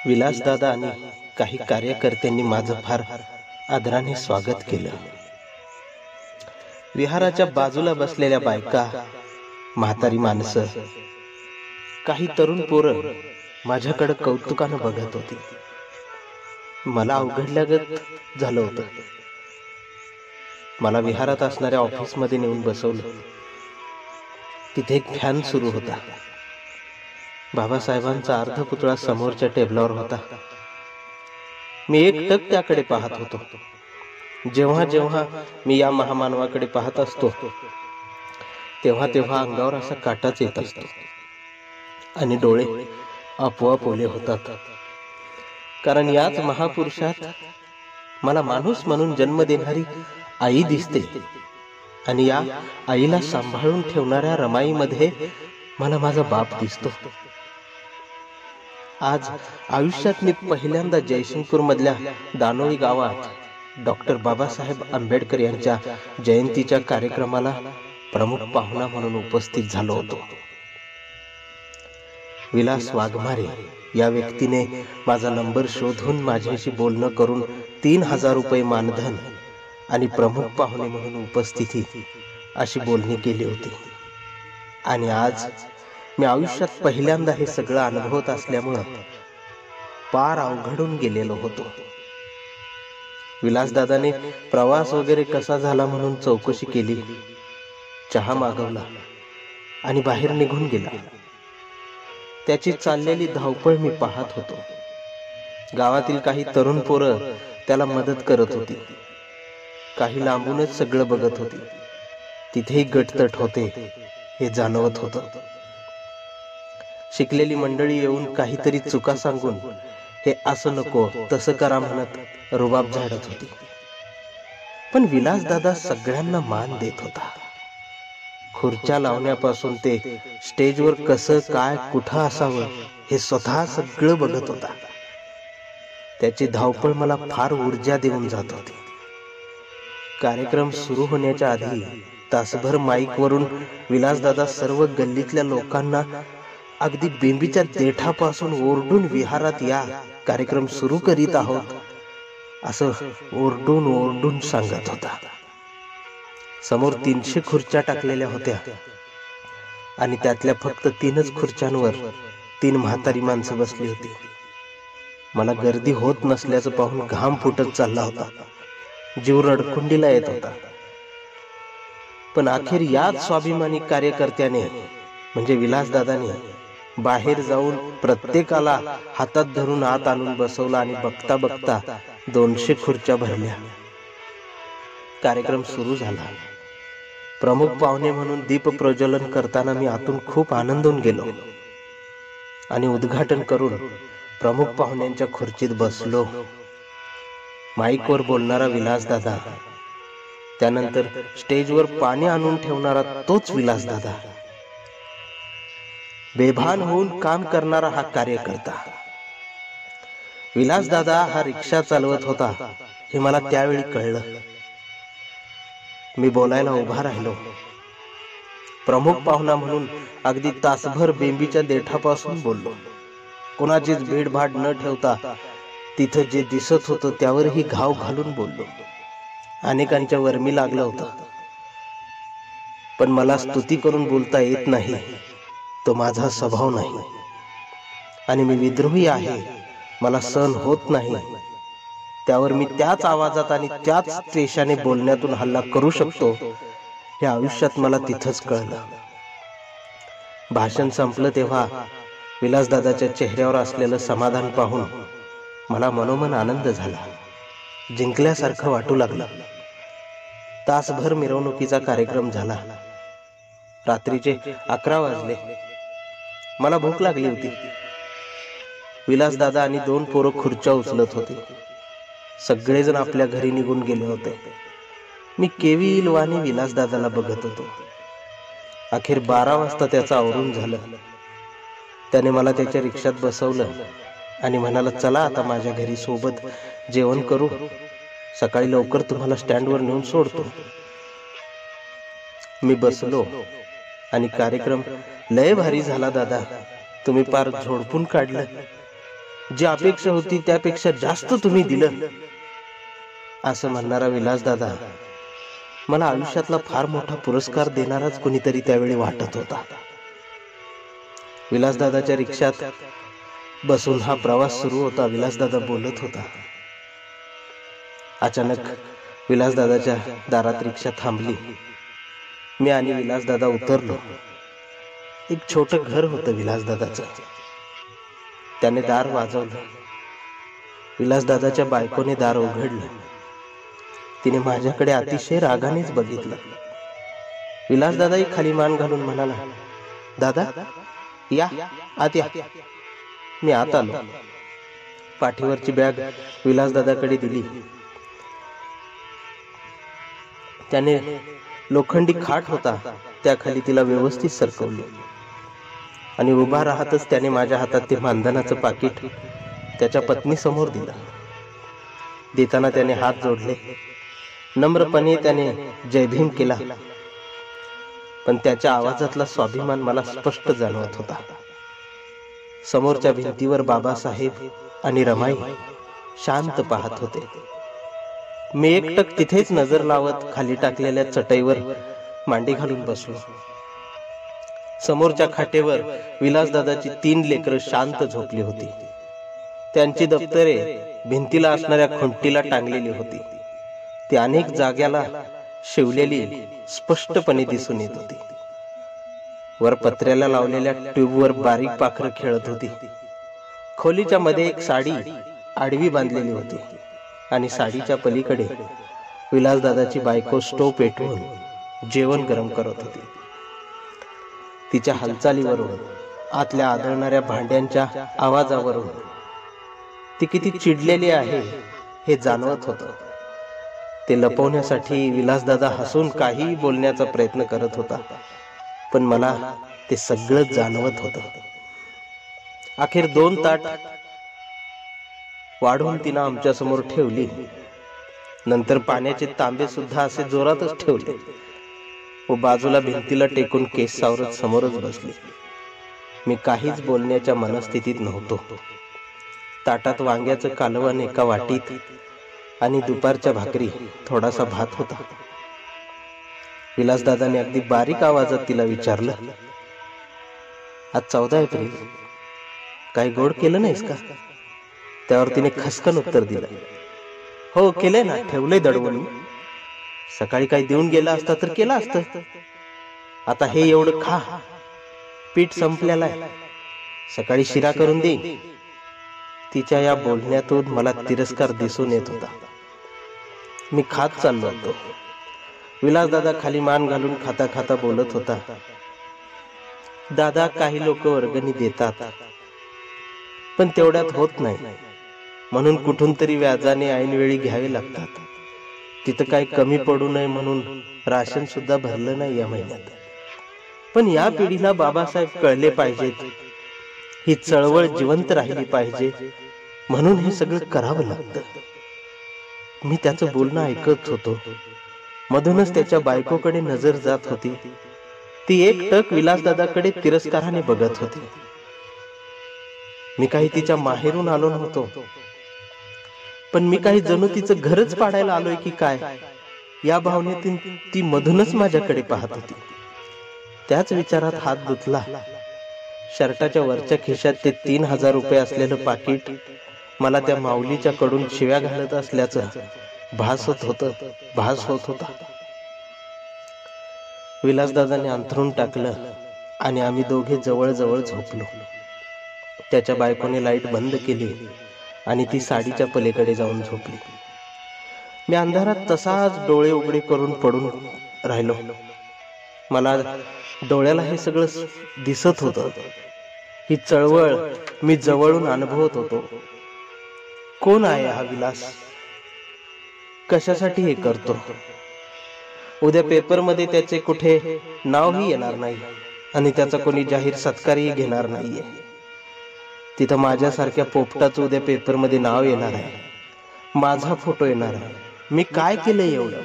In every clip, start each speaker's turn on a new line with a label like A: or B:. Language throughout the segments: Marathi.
A: विलासदादा आणि काही कार्यकर्त्यांनी माझं फार आदराने स्वागत केलं. विहाराच्या बाजूला बसलेल्या बायका, म्हातारी माणसं, काही तरुण पोरं माझ्याकडे कौतुकानं बघत होती. मला अवघडल्यागत झालं होतं. मला विहारात असणाऱ्या ऑफिसमध्ये नेऊन बसवलं. तिथे एक फॅन सुरू होता. बाबासाहेबांचा अर्धपुतळा समोरच्या टेबलावर होता. मी एकटक त्याकडे पाहत होतो. जेव्हा जेव्हा मी या महामानवाकडे पाहत असतो तेव्हा तेव्हा अंगावर असा काटाच येत असतो आणि डोळे आपोआप ओले होतात. कारण याच महापुरुषात मला माणूस म्हणून जन्म देणारी आई दिसते आणि या आईला सांभाळून ठेवणाऱ्या रमाईमध्ये मला माझा बाप दिसतो. आज आयुष्यात मी पहिल्यांदा जयसिंगपूर मधल्या दानोळी गावात डॉक्टर बाबासाहेब आंबेडकर यांच्या जयंतीच्या कार्यक्रमाला प्रमुख पाहुणा म्हणून उपस्थित झालो होतो. विलास वाघमारे या व्यक्तीने माझा नंबर शोधून माझ्याशी बोलणं करून 3000 रुपये मानधन आणि प्रमुख पाहुणे म्हणून उपस्थिती अशी बोलणी केली होती. आणि आज मी आयुष्यात पहिल्यांदा हे सगळं अनुभवत असल्यामुळं पार अवघडून गेलेलो होतो. विलासदादाने प्रवास वगैरे कसा झाला म्हणून चौकशी केली, चहा मागवला आणि बाहेर निघून गेला. त्याची चाललेली धावपळ मी पाहत होतो. गावातील काही तरुण पोरं त्याला मदत करत होती. काही लांबूनच सगळं बघत होती. तिथेही गटतट होते हे जाणवत होतं. शिकलेली मंडळी येऊन काहीतरी चुका सांगून हे असं नको तसं करा म्हणत रुबाब झाडत होती. पण विलासदादा सगळ्यांना मान देत होता. खुर्च्या लावण्यापासून ते स्टेजवर कसं काय कुठं असावं हे स्वतः सगळं बघत होता. त्याची धावपळ मला फार ऊर्जा देऊन जात होती. कार्यक्रम सुरू होण्याच्या आधी तासभर माईकवरून विलासदादा सर्व गल्लीतल्या लोकांना अगदी बेंबीच्या देठापासून ओरडून विहारात या कार्यक्रम सुरू करीत आहोत असं ओरडून ओरडून सांगत होता. समोर 300 खुर्च्या टाकलेल्या होत्या आणि त्यातल्या फक्त 3च खुर्च्यांवर 3 म्हातारी माणसं बसली होती. मला गर्दी होत नसल्याचं पाहून घाम फुटत चालला होता. जीव रडकुंडीला येत होता. पण अखेर याच स्वाभिमानी कार्यकर्त्याने म्हणजे विलासदादाने बाहेर जाऊन प्रत्येकाला हातात धरून आत आणून बसवला आणि बघता बघता 200 खुर्च्या भरल्या. कार्यक्रम सुरू झाला. प्रमुख पाहुणे म्हणून दीप प्रज्वलन करताना मी आतून खूप आनंदून गेलो आणि उद्घाटन करून प्रमुख पाहुण्यांच्या खुर्चीत बसलो. माईकवर बोलणारा विलासदादा, त्यानंतर स्टेजवर पाणी आणून ठेवणारा तोच विलासदादा, बेभान होऊन काम करणारा हा कार्यकर्ता. विलासदादा हा रिक्षा चालवत होता हे मला त्यावेळी कळलं. मी बोलायला उभा राहिलो. प्रमुख पाहुणा म्हणून अगदी तासभर बेंबीच्या देठापासून बोललो. कोणाचीच भीडभाड न ठेवता तिथं जे दिसत होतं त्यावरही घाव घालून बोललो. अनेकांच्या वर्मी लागलं होतं. पण मला स्तुती करून बोलता येत नाही, तो माझा स्वभाव नाही. आणि मी विद्रोही आहे, मला सहन होत नाही. त्यावर मी त्याच आवाजात आणि त्याच त्वेषाने बोलण्यातून हल्ला करू शकतो हे आयुष्यात मला तिथंच कळलं. भाषण संपलं तेव्हा विलासदादाच्या चेहऱ्यावर असलेलं समाधान पाहून मला मनोमन आनंद झाला. जिंकल्यासारखं वाटू लागलं. तासभर मिरवणुकीचा कार्यक्रम झाला. रात्रीचे 11 वाजले. मला भूक लागली होती. विलासदादा आणि 2 पोरं खुर्च्या उचलत होते. सगळेजण आपल्या घरी निघून गेले होते. मी केविलवाणी विलासदादाला बघत होतो. अखेर 12 वाजता त्याचं आवरून झालं. त्याने मला त्याच्या रिक्षात बसवलं आणि म्हणाला, चला आता माझ्या घरी, सोबत जेवण करू, सकाळी लवकर तुम्हाला स्टँडवर नेऊन सोडतो. मी बसलो आणि कार्यक्रम लय भारी झाला दादा, तुम्ही पार झोडपून काढलं. जी अपेक्षा होती त्यापेक्षा जास्त तुम्ही दिलं, असं म्हणणारा विलासदादा मला आयुष्यातला फार मोठा पुरस्कार देणाराच कोणीतरी त्यावेळी वाटत होता. विलासदादाच्या रिक्षात बसून हा प्रवास सुरू होता. विलासदादा बोलत होता. अचानक विलासदादाच्या दारात रिक्षा थांबली. मी आणि विलासदादा उतरलो. एक छोटं घर होतं विलासदादाचं. त्याने दार वाजवलं. विलासदादाच्या बायकोने दार उघडलं. तिने माझ्याकडे अतिशय रागानेच बघितलं. विलासदादाही खाली मान घालून म्हणाला, दादा या आत या. मी आत आलो. पाठीवरची बॅग विलासदादाकडे दिली. त्याने लोखंडी खाट होता त्याखाली तिला व्यवस्थित सरकवली आणि उभा राहतच त्याने माझ्या हातात ते मानधनाचं पाकिट त्याच्या पत्नी समोर दिलं. देताना त्याने हात जोडले. नम्रपणे त्याने जय भीम केला, पण त्याच्या आवाजातला स्वाभिमान मला स्पष्ट जाणवत होता. समोरच्या भिंतीवर बाबासाहेब आणि रमाई शांत पाहत होते. मी एकटक तिथेच नजर लावत खाली टाकलेल्या चटईवर मांडी घालून बसलो. समोरच्या खाटेवर विलासदादाची 3 लेकरं शांत झोपली होती. त्यांची दप्तरे भिंतीला असणाऱ्या खुंटीला टांगलेली होती. ती अनेक जाग्याला शिवलेली स्पष्टपणे दिसून येत होती. वर पत्र्याला लावलेल्या ट्यूबवर बारीक पाखरं खेळत होती. खोलीच्या मध्ये एक साडी आडवी बांधलेली होती आणि साडीच्या पलीकडे विलासदादाची बायको स्टोव पेटवून जेवण गरम करत होती. तिच्या हालचालीवरून, आतल्या आदळणाऱ्या भांड्यांच्या आवाजावरून ती किती चिडलेली आहे हे जाणवत होतं. ते लपवण्यासाठी विलासदादा हसून काही बोलण्याचा प्रयत्न करत होता, पण मला ते सगळं जाणवत होतं. अखेर 2 ताट वाढून तिनं आमच्या समोर ठेवली. नंतर पाण्याचे तांबे सुद्धा असे जोरातच ठेवले व बाजूला भिंतीला टेकून केस सावरत समोरच बसली. मी काहीच बोलण्याच्या मनस्थितीत नव्हतो. ताटात वांग्याचं कालवण एका वाटीत आणि दुपारच्या भाकरी, थोडासा भात होता. विलासदादाने अगदी बारीक आवाजात तिला विचारलं, आज 14 एप्रिल, काही गोड केलं नाहीस का? त्यावर तिने खसकन उत्तर दिलं, हो केलंय ना, ठेवलंय दडवून. सकाळी काही देऊन गेला असता तर केलं असतं. आता हे एवढं खा, पीठ संपलेलं आहे, सकाळी शिरा करून दे. तिच्या या बोलण्यातून मला तिरस्कार दिसून येत होता. मी खात चाललो होतो. विलासदादा खाली मान घालून खाता खाता बोलत होता, दादा काही लोक वर्गणी देतात, पण तेवढ्यात होत नाही, म्हणून कुठून तरी व्याजाने ऐनवेळी घ्यावे लागतात. तिथं काही कमी पडू नये म्हणून राशन सुद्धा भरलं नाही या महिन्यात. पण या पिढीला बाबासाहेब कळले पाहिजेत, ही चळवळ जिवंत राहिली पाहिजे, म्हणून हे सगळं करावं लागतं. मी त्याचं बोलणं ऐकत होतो. मधूनच त्याच्या बायकोकडे नजर जात होती. ती एकटक विलासदादाकडे तिरस्काराने बघत होती. मी काही तिच्या माहेरून आलो नव्हतो, पण मी काही जणू तिचं घरच पाडायला आलोय की काय या भावनेतून ती मधूनच माझ्याकडे पाहत होती. त्याच विचारात हात धुतला. शर्टाच्या वरच्या खिशात ते 3000 रुपये असलेलं पाकिट मला त्या माऊलीच्या कडून शिव्या घालत असल्याचं भास होत होता. विलासदादाने अंथरून टाकलं आणि आम्ही दोघे जवळ झोपलो. त्याच्या बायकोने लाईट बंद केली आणि ती साडीच्या पलीकडे जाऊन झोपली. मी अंधारात तसाच डोळे उघडे करून पडून राहिलो. मला डोळ्याला हे सगळं दिसत होतं. ही चळवळ मी जवळून अनुभवत होतो. कोण आहे हा विलास? कशासाठी हे करतो? उद्या पेपरमध्ये त्याचे कुठे नावही येणार नाही आणि त्याचा कोणी जाहीर सत्कारही घेणार नाहीये. तिथं माझ्यासारख्या पोपटाचं उद्या पेपरमध्ये नाव येणार आहे, माझा फोटो येणार आहे. मी काय केलंय एवढं?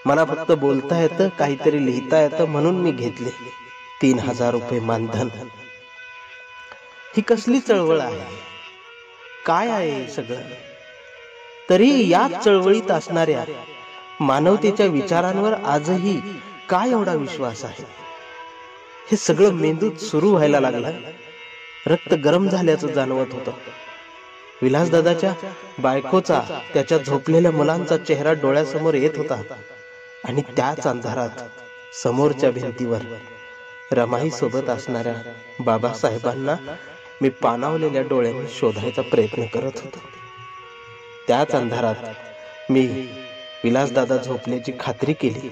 A: मला फक्त बोलता येतं, काहीतरी लिहिता येतं, म्हणून मी घेतले 3000 रुपये मानधन. ही कसली चळवळ आहे? काय आहे हे सगळं? तरी या चळवळीत असणाऱ्या मानवतेच्या विचारांवर आजही काय एवढा विश्वास आहे? हे सगळं मेंदूत सुरू व्हायला लागलं. रक्त गरम झाल्याचं जाणवत होतं. विलासदादाच्या बायकोचा, त्याच्या झोपलेल्या मुलांचा चेहरा डोळ्यासमोर येत होता आणि त्याच अंधारात समोरच्या भिंतीवर रमाई सोबत असणाऱ्या बाबासाहेबांना मी पाणावलेल्या डोळ्यांनी शोधायचा प्रयत्न करत होतो. त्याच अंधारात मी विलासदादा झोपल्याची खात्री केली.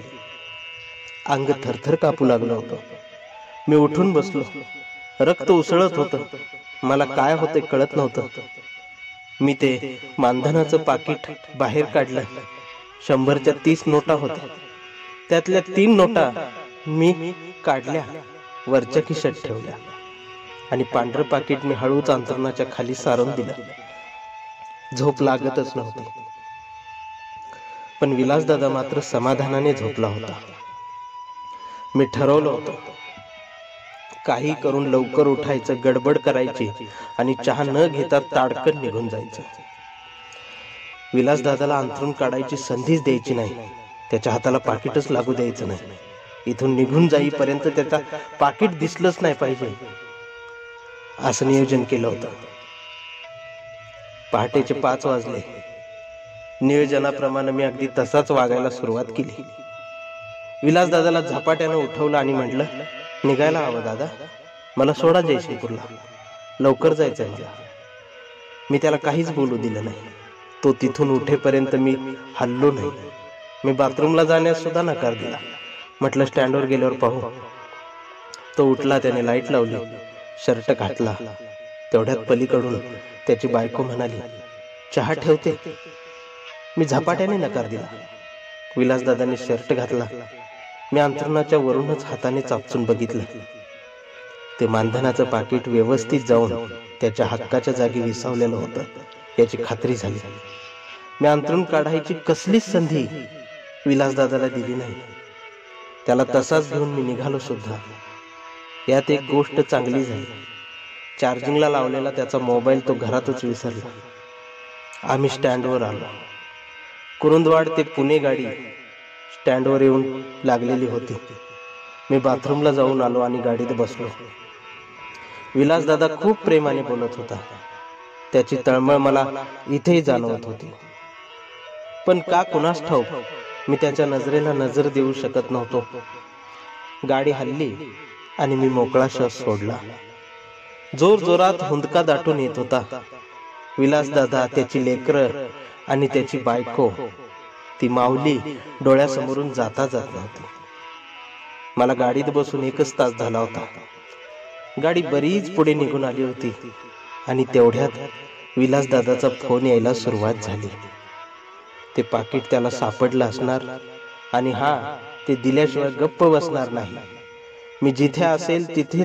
A: अंग थरथर कापू लागलं होतं. मी उठून बसलो. रक्त उसळत होतं. मला काय होते कळत नव्हतं. मी ते मानधनाचं पाकिट बाहेर काढलं. 100च्या 30 नोटा होत्या. त्यातल्या 3 नोटा मी काढल्या, वरच्या खिशात ठेवल्या आणि पांढरं पाकिट मी हळूच अंतरणाच्या खाली सारून दिलं. झोप लागतच नव्हती. पण विलासदादा मात्र समाधानाने झोपला होता. मी ठरवलं होतं, काही करून लवकर उठायचं, गडबड करायची आणि चहा न घेता ताडकन निघून जायचं. विलासदादाला अंथरूण काढायची संधीच द्यायची नाही. त्याच्या हाताला पाकिटच लागू द्यायचं नाही. इथून निघून जाईपर्यंत त्याचा पाकिट दिसलंच नाही पाहिजे, असं नियोजन केलं होतं. पहाटेचे 5 वाजले. नियोजनाप्रमाणे मी अगदी तसाच वागायला सुरुवात केली. विलासदादाला झपाट्यानं उठवलं आणि म्हटलं, निघायला हवं दादा, मला सोडा जयसिंगपूरला, लवकर जायचंय मला. मी त्याला काहीच बोलू दिलं नाही. तो तिथून उठेपर्यंत मी हल्लो नाही. मी बाथरूमला जाण्यास सुद्धा नकार दिला. म्हटलं स्टँडवर गेल्यावर पाहू. तो उठला. त्याने लाईट लावली, शर्ट घातला. तेवढ्यात पलीकडून त्याची बायको म्हणाली, चहा ठेवते. मी झपाट्याने नकार दिला. विलासदादांनी शर्ट घातला. मी अंथरुणाच्या वरूनच हाताने चापसून बघितलं. ते मानधनाचं पाकिट व्यवस्थित जाऊन त्याच्या हक्काच्या जागी विसावलेलं होतं याची खात्री झाली. मी अंथरूण काढायची कसलीच संधी विलासदादाला दिली नाही. त्याला तसाच घेऊन मी निघालो सुद्धा. यात एक गोष्ट चांगली झाली. चार्जिंगला लावलेला त्याचा मोबाईल तो घरातच विसरला. आम्ही स्टँडवर आलो. कुरुंदवाड ते पुणे गाडी स्टँडवर येऊन लागलेली होती. मी बाथरूमला जाऊन आलो आणि गाडीत बसलो. विलासदादा खूप प्रेमाने बोलत होता. त्याची तळमळ मला इथेही जाणवत होती. पण का कुणास ठाऊक मी त्याच्या नजरेला नजर देऊ शकत नव्हतो. गाडी हल्ली आणि मी मोकळा श्वास सोडला. जोर जोरात हुंदका दाटून येत होता. विलासदादा, त्याची लेकरं आणि त्याची बायको, ती माऊली डोळ्यासमोरून जाता जात नव्हती. मला गाडीत बसून 1 तास झाला होता. गाडी बरीच पुढे निघून आली होती आणि तेवढ्यात विलासदादाचा फोन यायला सुरुवात झाली. ते पाकिट त्याला सापडलं असणार आणि ते दिल्याशिवाय गप्प बसणार नाही. मी जिथे असेल तिथे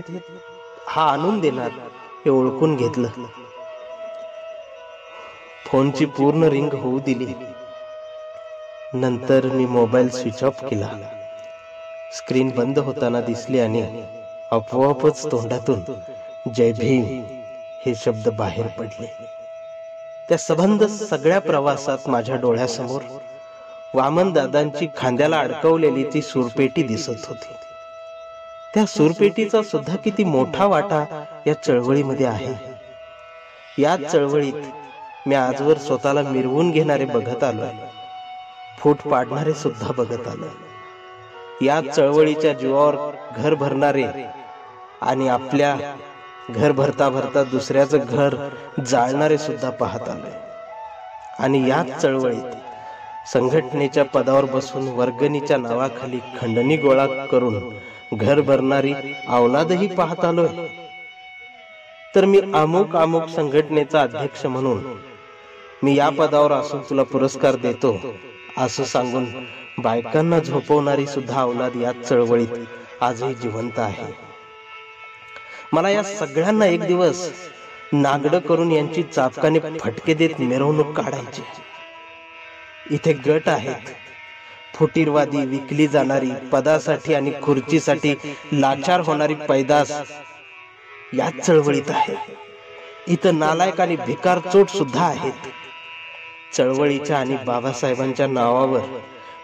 A: हा आणून देणार हे ओळखून घेतलं. फोनची पूर्ण रिंग होऊ दिली. नंतर मी मोबाईल स्विच ऑफ केला. स्क्रीन बंद होताना दिसली आणि आपोआपच तोंडातून जय भीम हे शब्द बाहेर पडले. त्या सबंध सगळ्या प्रवासात माझ्या डोळ्यासमोर वामनदादांची खांद्याला अडकवलेली ती सूरपेटी दिसत होती. त्या सूरपेटीचा सुद्धा किती मोठा वाटा या चळवळीमध्ये आहे. याच चळवळीत मी आजवर स्वतःला मिरवून घेणारे बघत आलोय. फूट पाडणारे सुद्धा बघत आलोय. या चळवळीच्या जीवावर घर भरणारे आणि आपल्या घर भरता भरता दुसऱ्याचं घर जाळणारे सुद्धा पाहत आलोय. आणि याच चळवळीत संघटनेच्या पदावर बसून वर्गणीच्या नावाखाली खंडणी गोळा करून घर भरणारी अवलादही पाहत आलोय. तर मी अमुक संघटनेचा अध्यक्ष म्हणून मी या पदावर असून तुला पुरस्कार देतो असं सांगून बायकांना झोपवणारी सुद्धा अवलाद या चळवळीत आजही जिवंत आहे. मला या सगळ्यांना एक दिवस नागडं करून यांची चापकाने फटके देत मिरवणूक काढायची. इथे गट आहेत, फुटीरवादी, विकली जाणारी, पदासाठी आणि खुर्चीसाठी लाचार होणारी पैदास याच चळवळीत आहे. इथं नालायक आणि भिकार चोट सुद्धा आहेत. चळवळीच्या आणि बाबासाहेबांच्या नावावर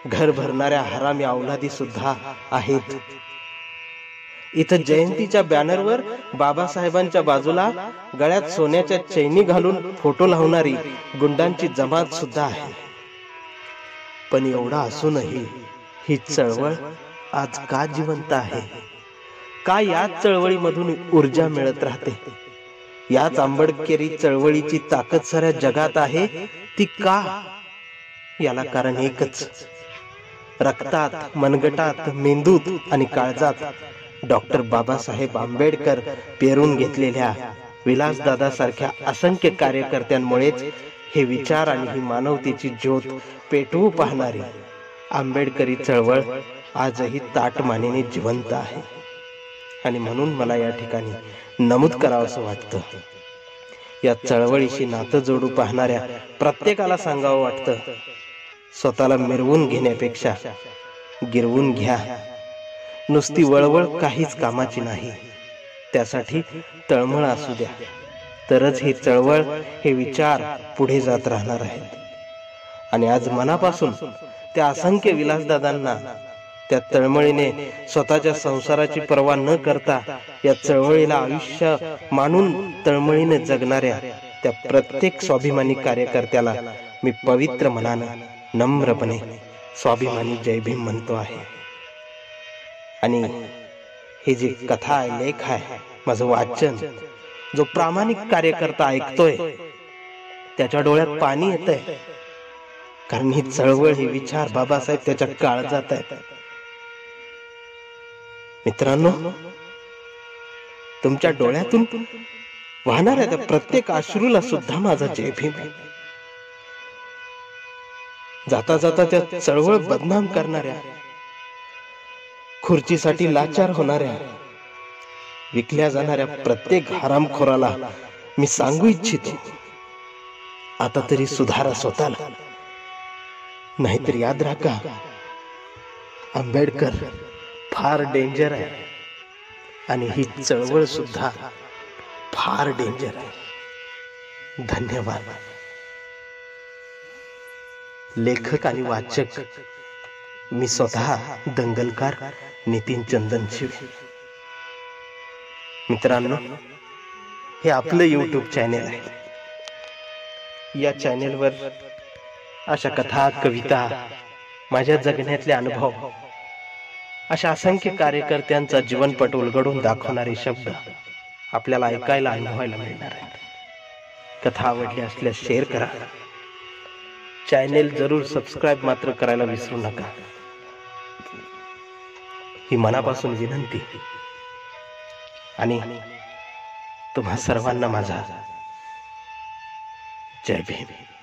A: घर भरणाऱ्या हरामी अवलादी सुद्धा आहेत. इथं जयंतीच्या बॅनरवर बाबासाहेबांच्या बाजूला गळ्यात सोन्याच्या चैनी घालून फोटो लावणारी गुंडांची जमात सुद्धा आहे. पण एवढा असूनही ही चळवळ आज का जिवंत आहे? का याच चळवळीमधून ऊर्जा मिळत राहते? याच आंबेडकरी चळवळीची ताकद साऱ्या जगात आहे ती का? याला कारण एकच. रक्तात, मनगटात, मेंदूत आणि काळजात डॉक्टर बाबासाहेब आंबेडकर पेरून घेतलेल्या विलासदादा सारख्या असंख्य कार्यकर्त्यांमुळेच हे विचार आणि ही मानवतेची ज्योत पेटवू पाहणारी आंबेडकरी चळवळ आजही ताटमानेने जिवंत आहे. आणि म्हणून मला या ठिकाणी नमूद करावं असं वाटतं, या चळवळीशी नातं जोडू पाहणाऱ्या प्रत्येकाला सांगावं वाटतं, स्वतःला मिरवून घेण्यापेक्षा गिरवून घ्या. नुसती वळवळ काहीच कामाची नाही. त्यासाठी तळमळ असू द्या, तरच ही चळवळ, हे विचार पुढे जात राहणार आहेत. आणि आज मनापासून त्या असंख्य विलासदादांना, त्या तळमळीने स्वतःच्या संसाराची पर्वा न करता या चळवळीला आयुष्य मानून तळमळीने जगणाऱ्या त्या प्रत्येक स्वाभिमानी कार्यकर्त्याला मी पवित्र मनानं नम्रपणे स्वाभिमानी जय भीम म्हणतो आहे. आणि हे जी कथा आहे, लेख आहे, माझं वाचन, जो प्रामाणिक कार्यकर्ता ऐकतोय त्याच्या डोळ्यात पाणी येतंय. कारण ही चळवळ, ही विचार बाबासाहेब त्याच्या काळजात आहेत. मित्रांनो, तुमच्या डोळ्यातून वाहणाऱ्या त्या प्रत्येक अश्रूला सुद्धा माझा जय भीम. जाता जाता त्या चळवळ बदनाम करणाऱ्या, खुर्चीसाठी लाचार होणाऱ्या, विकल्या जाणाऱ्या प्रत्येक हरामखोराला मी सांगू इच्छितो, आता तरी सुधारा स्वतःला. नाहीतर याद राखा, आंबेडकर फार डेंजर आहे आणि ही चळवळ सुद्धा फार डेंजर आहे. धन्यवाद. लेखक आणि वाचक मी स्वतः दंगलकार नितीन चंदनशिव. मित्रांनो, हे आपलं YouTube चॅनेल आहे. या चॅनेलवर अशा कथा, कविता, माझ्या जगण्यातले अनुभव, अशा असंख्य कार्यकर्त्यांचा जीवनपट उलगडून दाखवणारे शब्द आपल्याला ऐकायला, अनुभवायला मिळणार आहेत. कथा आवडली असल्यास शेअर करा. चॅनेल जरूर सबस्क्राईब मात्र करायला विसरू नका. ही मनापासून विनंती. आणि तुम्हा सर्वांना माझा जय भीम.